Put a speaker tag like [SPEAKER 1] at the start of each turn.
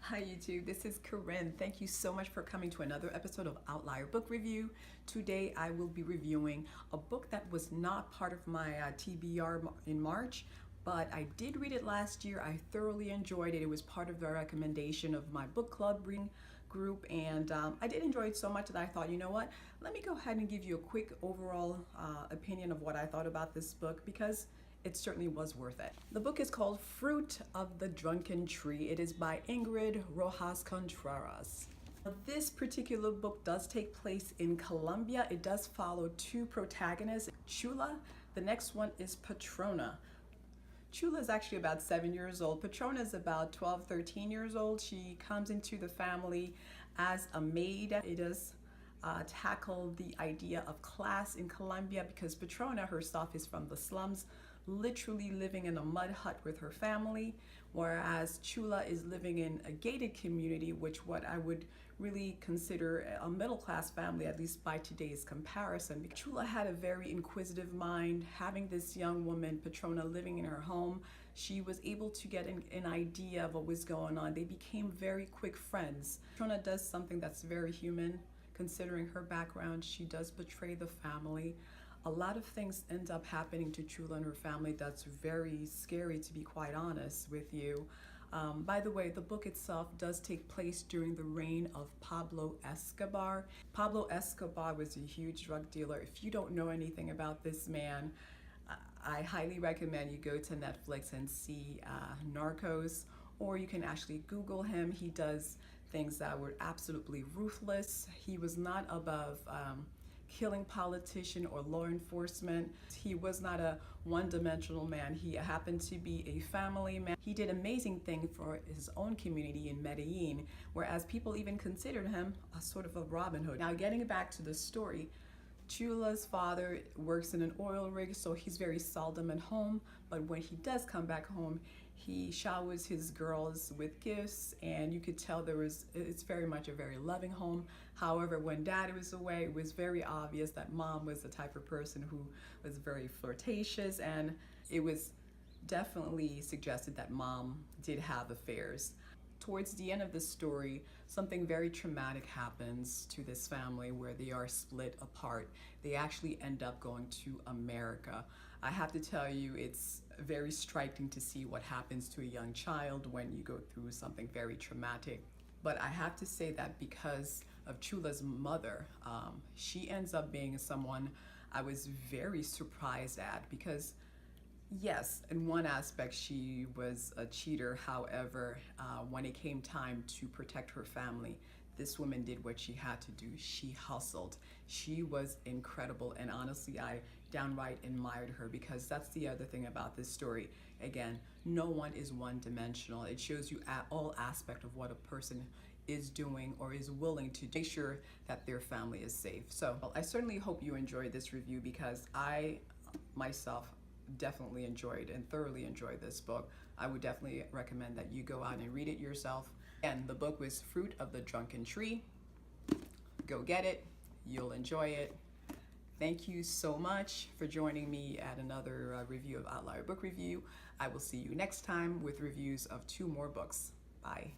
[SPEAKER 1] Hi YouTube, this is Corinne. Thank you so much for coming to another episode of Outlier Book Review. Today I will be reviewing a book that was not part of my TBR in March, but I did read it last year. I thoroughly enjoyed it. It was part of the recommendation of my book club reading group, and I did enjoy it so much that I thought, you know what, let me go ahead and give you a quick overall opinion of what I thought about this book, because it certainly was worth it. The book is called Fruit of the Drunken Tree. It is by Ingrid Rojas Contreras. This particular book does take place in Colombia. It does follow two protagonists, Chula. The next one is Patrona. Chula is actually about 7 years old. Patrona is about 12, 13 years old. She comes into the family as a maid. It does tackle the idea of class in Colombia, because Patrona herself is from the slums, literally living in a mud hut with her family, whereas Chula is living in a gated community, which what I would really consider a middle-class family, at least by today's comparison. Chula had a very inquisitive mind. Having this young woman, Patrona, living in her home, she was able to get an idea of what was going on. They became very quick friends. Patrona does something that's very human. Considering her background, she does betray the family. A lot of things end up happening to Chula and her family that's very scary, to be quite honest with you. By the way, the book itself does take place during the reign of Pablo Escobar. Pablo Escobar was a huge drug dealer. If you don't know anything about this man, I highly recommend you go to Netflix and see Narcos, or you can actually Google him. He does things that were absolutely ruthless. He was not above killing politician or law enforcement. He was not a one-dimensional man. He happened to be a family man. He did amazing things for his own community in Medellin, whereas people even considered him a sort of a Robin Hood. Now, getting back to the story, Chula's father works in an oil rig, so he's very seldom at home, but when he does come back home, he showers his girls with gifts, and you could tell it's very much a very loving home. However, when dad was away, it was very obvious that mom was the type of person who was very flirtatious, and it was definitely suggested that mom did have affairs. Towards the end of the story, something very traumatic happens to this family where they are split apart. They actually end up going to America. I have to tell you, it's very striking to see what happens to a young child when you go through something very traumatic. But I have to say that because of Chula's mother, she ends up being someone I was very surprised at, because yes, in one aspect, she was a cheater. However, when it came time to protect her family, this woman did what she had to do. She hustled. She was incredible, and honestly, I downright admired her, because that's the other thing about this story. Again, no one is one-dimensional. It shows you at all aspects of what a person is doing or is willing to make sure that their family is safe. So I certainly hope you enjoyed this review, because I myself definitely enjoyed and thoroughly enjoyed this book. I would definitely recommend that you go out and read it yourself. And the book was Fruit of the Drunken Tree. Go get it. You'll enjoy it. Thank you so much for joining me at another review of Outlier Book Review. I will see you next time with reviews of 2 more books. Bye.